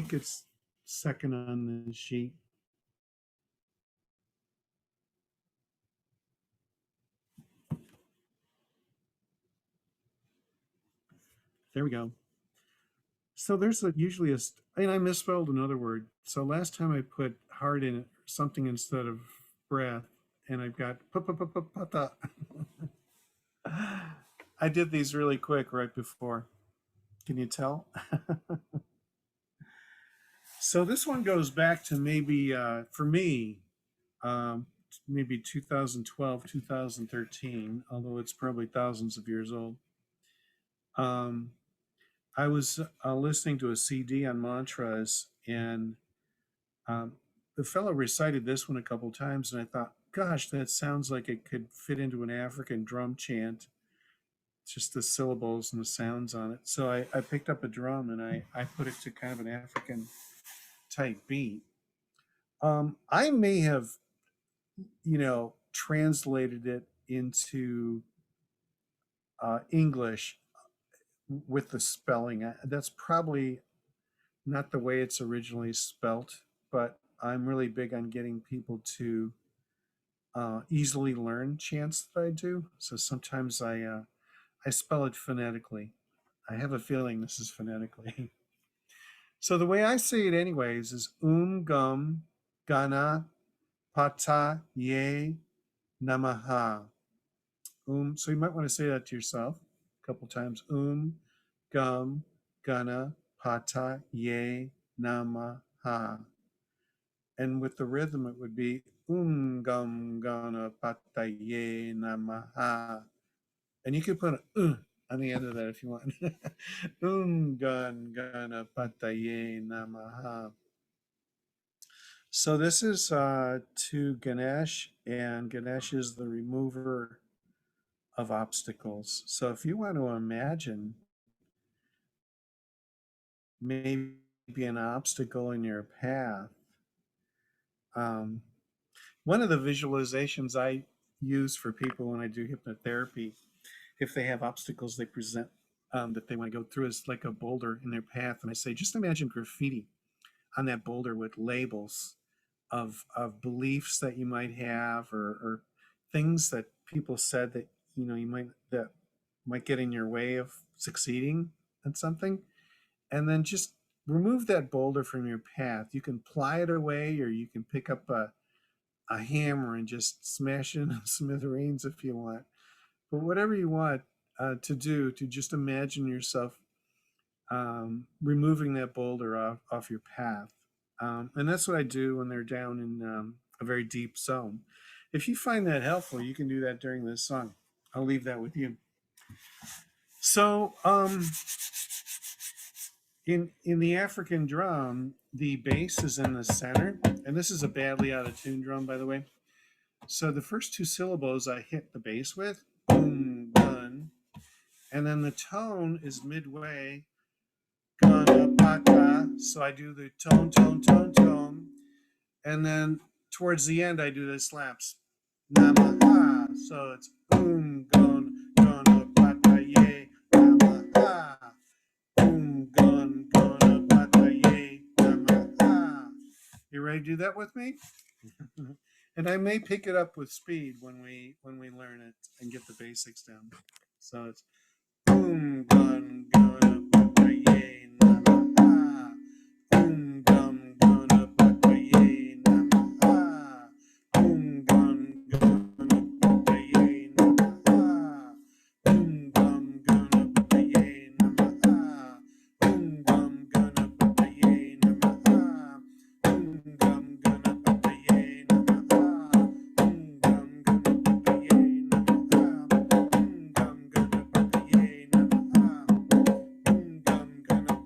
think it's second on the sheet. There we go. So there's usually and I misspelled another word. So last time I put heart in it, something instead of breath, and I've got pata. I did these really quick right before. Can you tell? So this one goes back to maybe, for me, um, maybe 2012, 2013, although it's probably thousands of years old. Um, I was listening to a CD on mantras, and um, the fellow recited this one a couple times, and I thought, gosh, that sounds like it could fit into an African drum chant, just the syllables and the sounds on it. So I picked up a drum and I put it to kind of an African type beat. I may have, translated it into English with the spelling. That's probably not the way it's originally spelt, but I'm really big on getting people to easily learn chants that I do. So sometimes I spell it phonetically. I have a feeling this is phonetically. So the way I say it, anyways, is gum gana pata ye namaha. So you might want to say that to yourself a couple times. Gum gana pata ye namaha. And with the rhythm, it would be gum gana pata ye namaha. And you could put an on the end of that if you want. Gun gana pata ye namaha. So this is to Ganesh, and Ganesh is the remover of obstacles. So if you want to imagine maybe an obstacle in your path, um, one of the visualizations I use for people when I do hypnotherapy, if they have obstacles they present that they want to go through, is like a boulder in their path. And I say, just imagine graffiti on that boulder with labels of beliefs that you might have, or things that people said that you might get in your way of succeeding at something, and then just remove that boulder from your path. You can ply it away, or you can pick up a hammer and just smash it into smithereens if you want. But whatever you want to do, to just imagine yourself removing that boulder off your path. And that's what I do when they're down in a very deep zone. If you find that helpful, you can do that during this song. I'll leave that with you. So, in the African drum, the bass is in the center, and this is a badly out of tune drum, by the way. So the first two syllables I hit the bass with, boom, gun, and then the tone is midway, gonna pata. So I do the tone, tone, tone, tone, and then towards the end I do the slaps, namaha. So it's gonna pata ye, namaha. Gonna pata ye, namaha. You ready to do that with me? And I may pick it up with speed when we learn it and get the basics down. So it's gonna pata ye, namaha. Gonna pata ye, namaha. Gonna pata ye, namaha. Gonna pata ye, namaha. Gonna pata ye, namaha. Gonna pata ye, namaha. Gonna pata ye, namaha. Gonna pata ye, namaha. Gonna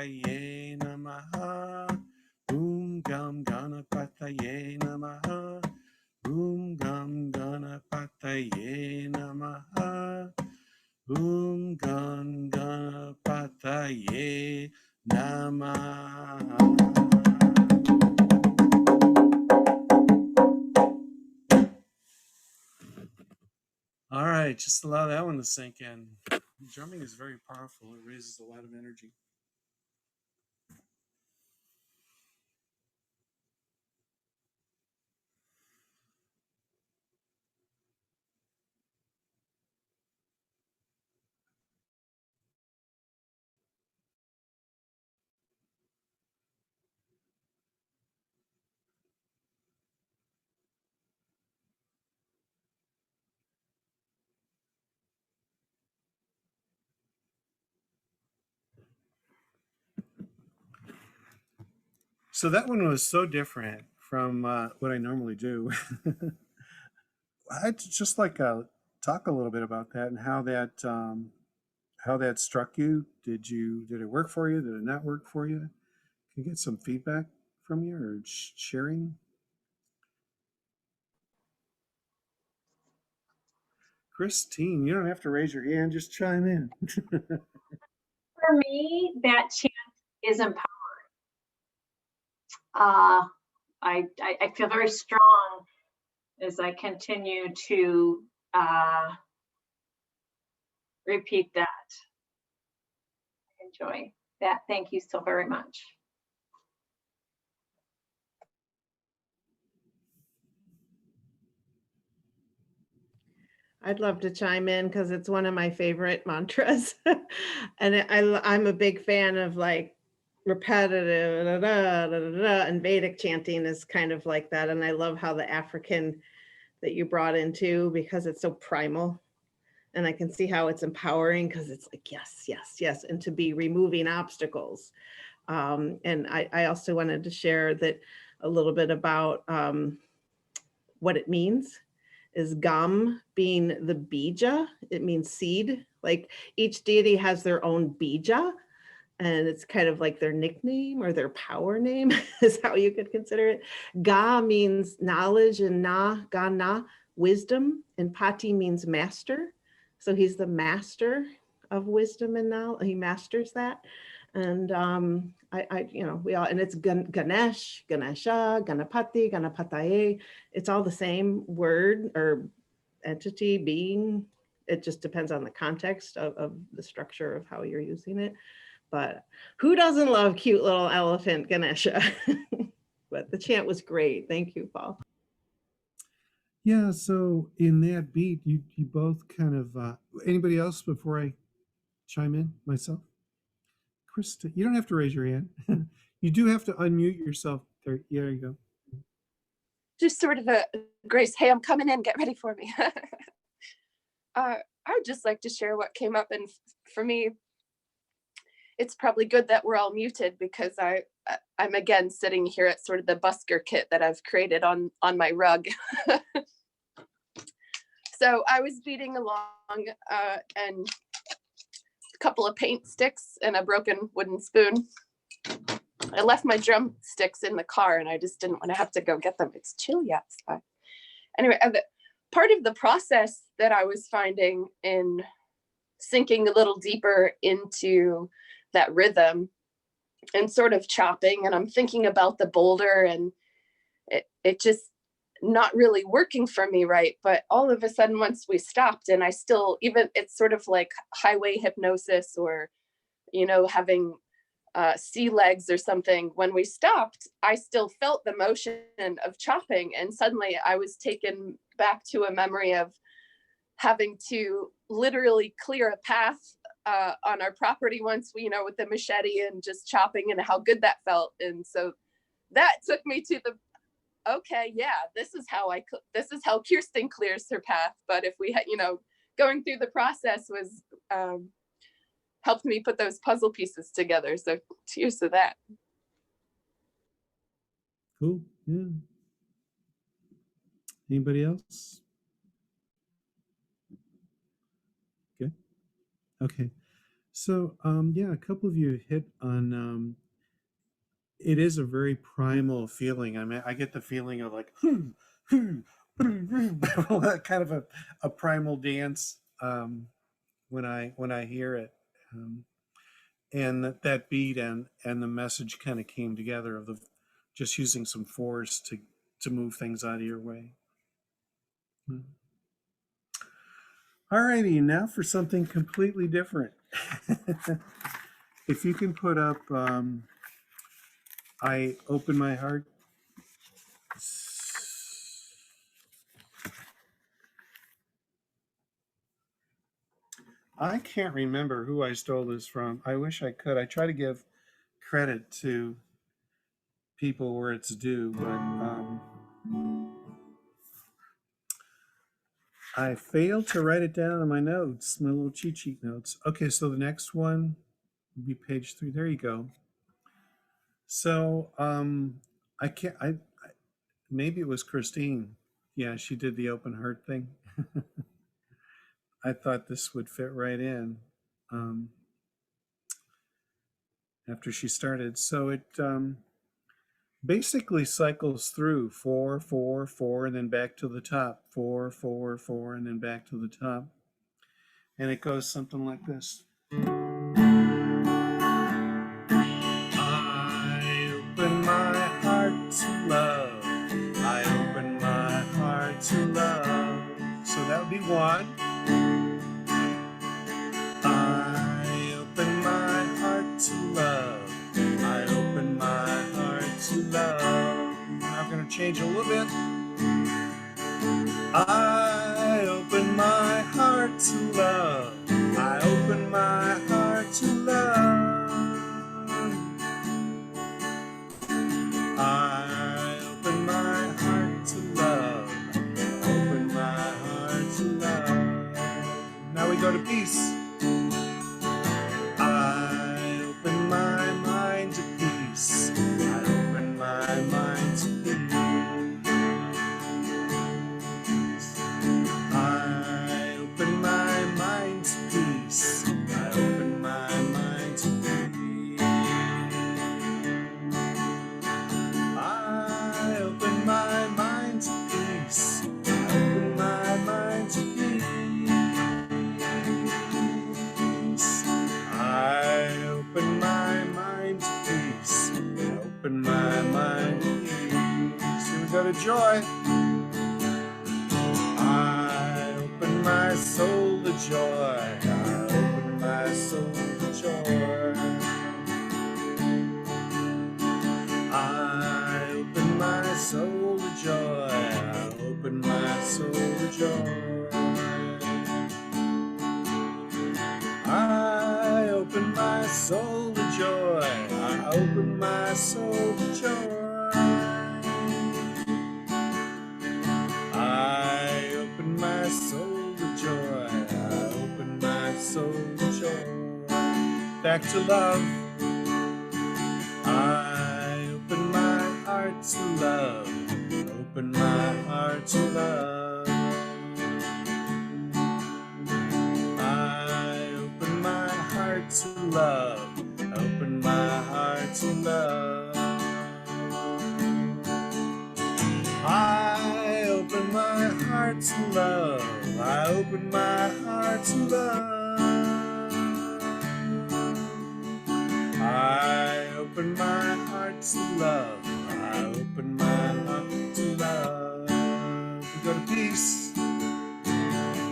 Ganapataye Namaha. Om Gam Ganapataye Namaha. Om Gam Ganapataye Namaha. Om Gam Ganapataye Namaha. All right, just allow that one to sink in. Drumming is very powerful. It raises a lot of energy. So that one was so different from what I normally do. I'd just like to talk a little bit about that and how that struck you. Did it work for you? Did it not work for you? Can you get some feedback from you or sharing? Christine, you don't have to raise your hand. Just chime in. For me, that chant is empowering. I feel very strong as I continue to repeat that. Enjoy that. Thank you so very much. I'd love to chime in because it's one of my favorite mantras. And I'm a big fan of like repetitive, da, da, da, da, da, and Vedic chanting is kind of like that. And I love how the African that you brought into because it's so primal. And I can see how it's empowering because it's like, yes, yes, yes. And to be removing obstacles. And I also wanted to share that a little bit about what it means is Gam being the bija. It means seed. Like each deity has their own bija, and it's kind of like their nickname or their power name is how you could consider it. Ga means knowledge, and na, wisdom, and Pati means master. So he's the master of wisdom and knowledge. He masters that. And we all, and it's Ganesh, Ganesha, Ganapati, Ganapataye. It's all the same word or entity, being. It just depends on the context of the structure of how you're using it. But who doesn't love cute little elephant Ganesha? But the chant was great. Thank you, Paul. Yeah, so in that beat, you both kind of anybody else before I chime in myself? Krista, you don't have to raise your hand. You do have to unmute yourself. There, yeah, there you go. Just sort of a grace. Hey, I'm coming in. Get ready for me. I would just like to share what came up, and for me, it's probably good that we're all muted because I'm again sitting here at sort of the busker kit that I've created on my rug. So I was beating along and a couple of paint sticks and a broken wooden spoon. I left my drumsticks in the car and I just didn't want to have to go get them. It's chilly outside. Anyway, part of the process that I was finding in sinking a little deeper into that rhythm and sort of chopping, and I'm thinking about the boulder and it just not really working for me right. But all of a sudden, once we stopped, and I still, even it's sort of like highway hypnosis or, having sea legs or something. When we stopped, I still felt the motion of chopping. And suddenly I was taken back to a memory of having to literally clear a path on our property once, with the machete and just chopping, and how good that felt. And so that took me to the, okay, yeah, this is how Kirsten clears her path. But if we had, going through the process was helped me put those puzzle pieces together. So cheers to that. Cool. Yeah. Anybody else? Okay. Okay. So, yeah, a couple of you hit on, it is a very primal feeling. I mean, I get the feeling of like, kind of a primal dance, when I hear it. Um, and that beat and the message kind of came together of the just using some force to move things out of your way. Hmm. All righty, now for something completely different. If you can put up, I open my heart. I can't remember who I stole this from. I wish I could. I try to give credit to people where it's due, but I failed to write it down in my notes, my little cheat sheet notes. Okay, so the next one would be page 3. There you go. So I can't. Maybe it was Christine. Yeah, she did the open heart thing. I thought this would fit right in after she started. So it basically cycles through 4, 4, 4, and then back to the top. 4, 4, 4, and then back to the top. And it goes something like this. I open my heart to love. I open my heart to love. So that would be 1. I open my heart to love. I open my heart to love. Now I'm going to change a little bit. I open my heart to love. I open my heart to love. I open my heart to love. I open my heart to love. Now we go to peace. I open my mind to peace. I open my mind to peace. I open my mind to peace. I open my mind to peace. I open my mind to peace. I open my mind to peace. I open my mind to peace. I open my mind to peace. Here we go to joy. I open my soul to joy. I open my soul to joy. I open my soul to joy. I open my soul to joy. I open my soul to joy. I open my soul to joy. I open my soul to joy. I open my soul to joy. Back to love. I open my heart to love. Open my heart to love. I open my heart to love. Open my heart to love. I open my heart to love. I open my heart to love. I open my heart to love. I open my heart to love. We go to peace.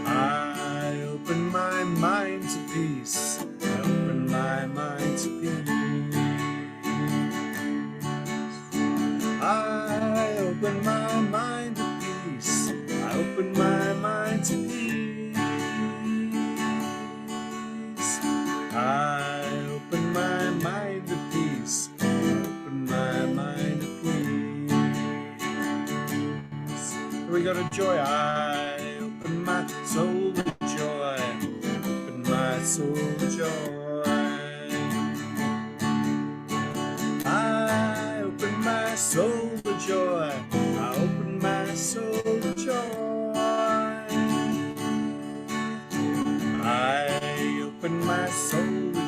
I open my mind to peace. I open my mind to peace. I open my mind to peace. I open my mind to peace. I open my mind to peace. I open my mind to peace. Here we go to joy. I open my soul to joy. Open my soul to joy. I open my soul to joy. I open my soul to joy. I open my soul to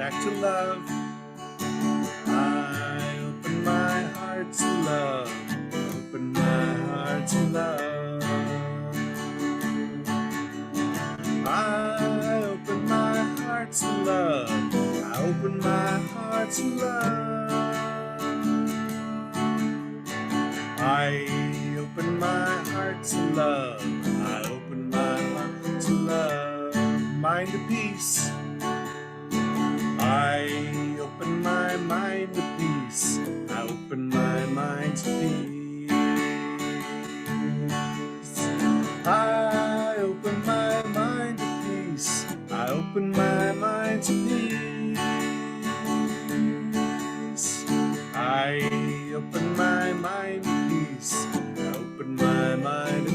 back to love. I open my heart to love. Open my heart to love. I open my heart to love. I open my heart to love. I open my heart to love. I open my heart to love. Mind to peace. I open my mind to peace. I open my mind to peace. I open my mind to peace. I open my mind to peace. I open my mind to peace. I open my mind to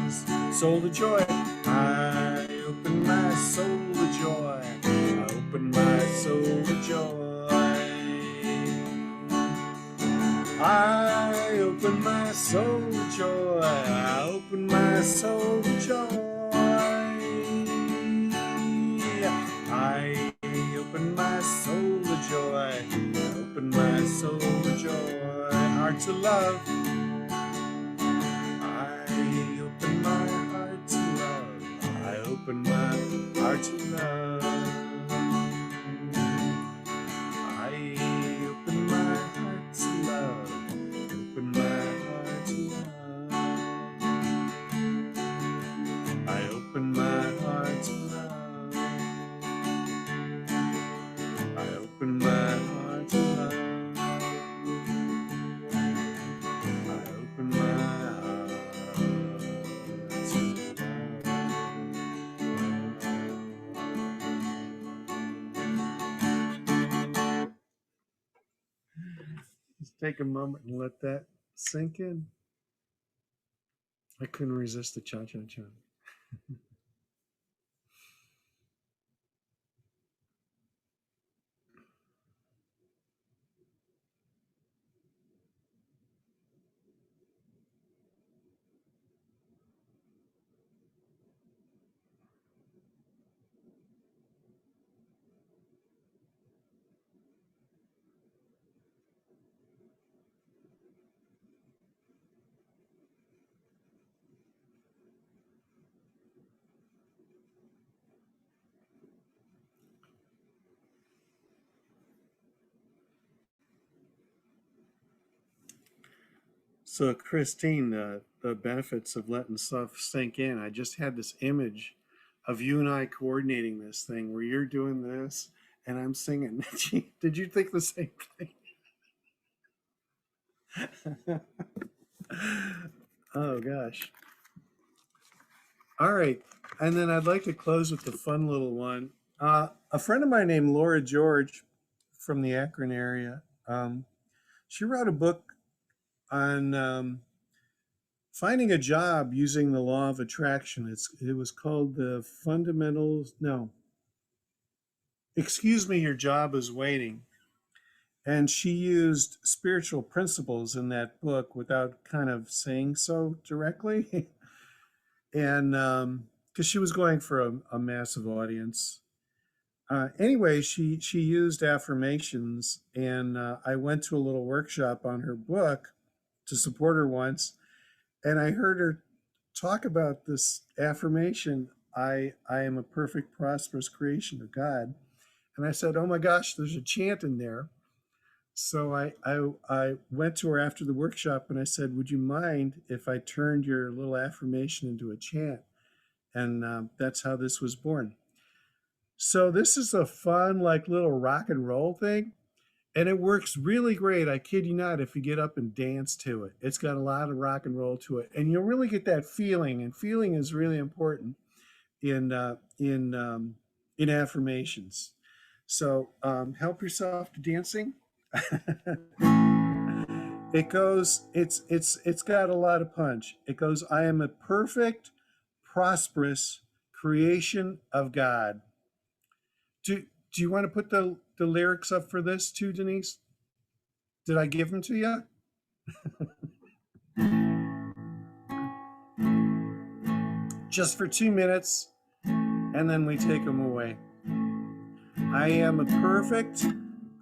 peace. Soul to joy. I open my soul to joy. I open my soul to joy. I open my soul to joy. I open my soul to joy. I open my soul to joy. I open my soul to joy. Heart to love. I open my heart to love. I open my heart to love. I open my heart to love. Open my heart to love. I open my heart to love. I open my heart to love. I open my heart to love. Just take a moment and let that sink in. I couldn't resist the cha-cha-cha. So, Christine, the benefits of letting stuff sink in. I just had this image of you and I coordinating this thing where you're doing this and I'm singing. Did you think the same thing? Oh, gosh. All right. And then I'd like to close with the fun little one. A friend of mine named Laura George from the Akron area, she wrote a book on finding a job using the law of attraction. It was called the fundamentals. No, excuse me, your job is waiting. And she used spiritual principles in that book without kind of saying so directly. And because she was going for a massive audience. Anyway, she used affirmations, and I went to a little workshop on her book to support her once, and I heard her talk about this affirmation. I am a perfect, prosperous creation of God. And I said, oh my gosh, there's a chant in there. So I went to her after the workshop and I said, would you mind if I turned your little affirmation into a chant? And that's how this was born. So this is a fun, like little rock and roll thing. And it works really great. I kid you not, if you get up and dance to it. It's got a lot of rock and roll to it. And you'll really get that feeling. And feeling is really important in affirmations. So help yourself to dancing. It's got a lot of punch. It goes, I am a perfect, prosperous creation of God. Do you want to put the lyrics up for this too, Denise? Did I give them to you? Just for 2 minutes, and then we take them away. I am a perfect,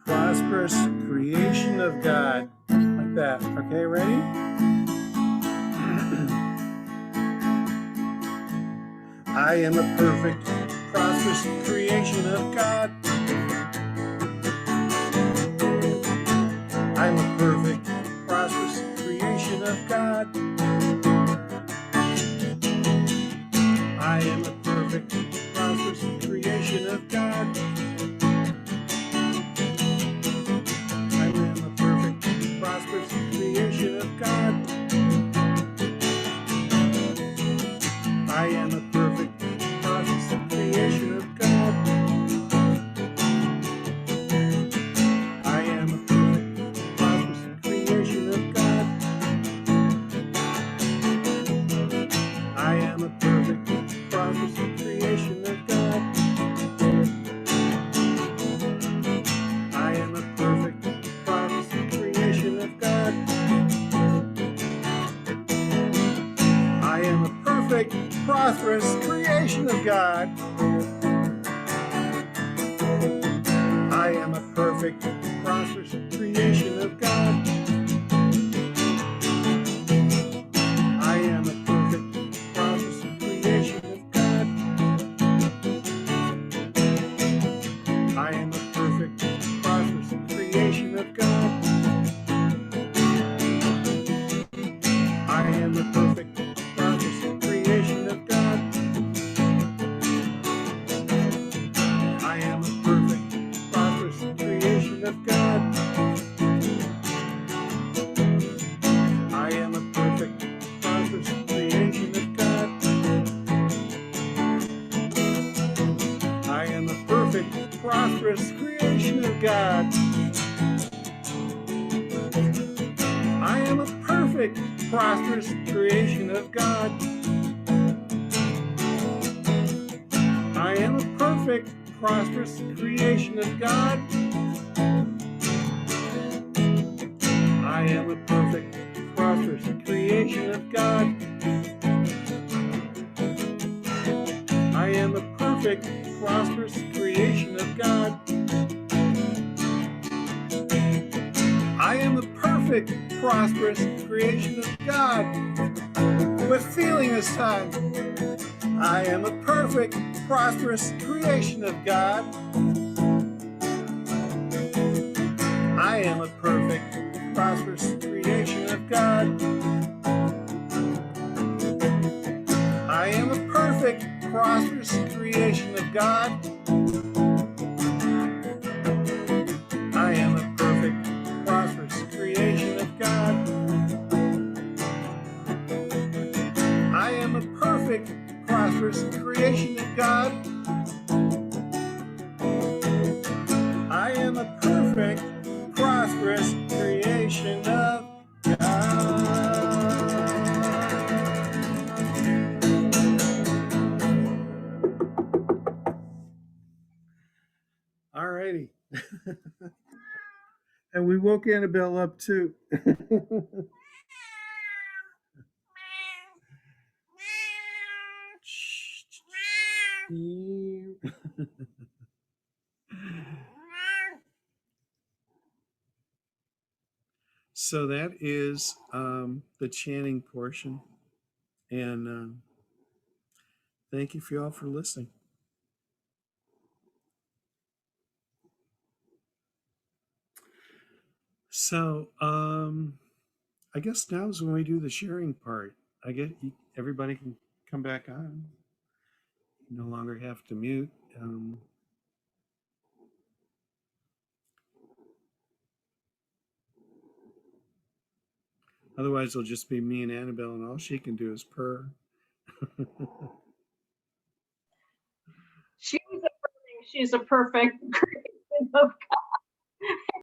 prosperous creation of God. Like that. Okay, ready? I am a perfect, prosperous creation of God. I'm a perfect, prosperous creation of God. I am a perfect, prosperous creation of God. I am a perfect, prosperous creation of God. I am a perfect, prosperous creation of God. I am a perfect, prosperous creation of God. I am a perfect, prosperous creation of God. I am a perfect, prosperous creation of God. I am a perfect, prosperous creation of God. I am a perfect, prosperous creation of God. I am a perfect, prosperous creation of God. I am a perfect, prosperous creation of God. I am a perfect, prosperous creation of God. I am a perfect, prosperous creation of God. I am a perfect, prosperous creation of God. I am a perfect, prosperous creation of God. I am a perfect, prosperous creation of God. I am a perfect, prosperous creation of God. I am a perfect, prosperous creation of God. I am a perfect, prosperous creation of God. I am a perfect, prosperous creation of God. With feeling this time. I am a perfect, prosperous creation of God. I am a perfect, prosperous creation of God. I am a perfect, prosperous creation of God. I am a perfect, prosperous creation of God. I am a perfect, prosperous creation of God. I am a perfect, prosperous creation of God. All righty. And we woke Annabelle up too. So that is the chanting portion. And thank you for y'all for listening. So I guess now is when we do the sharing part. I guess everybody can come back on. You no longer have to mute. Otherwise, it'll just be me and Annabelle, and all she can do is purr. She's a perfect creation of God.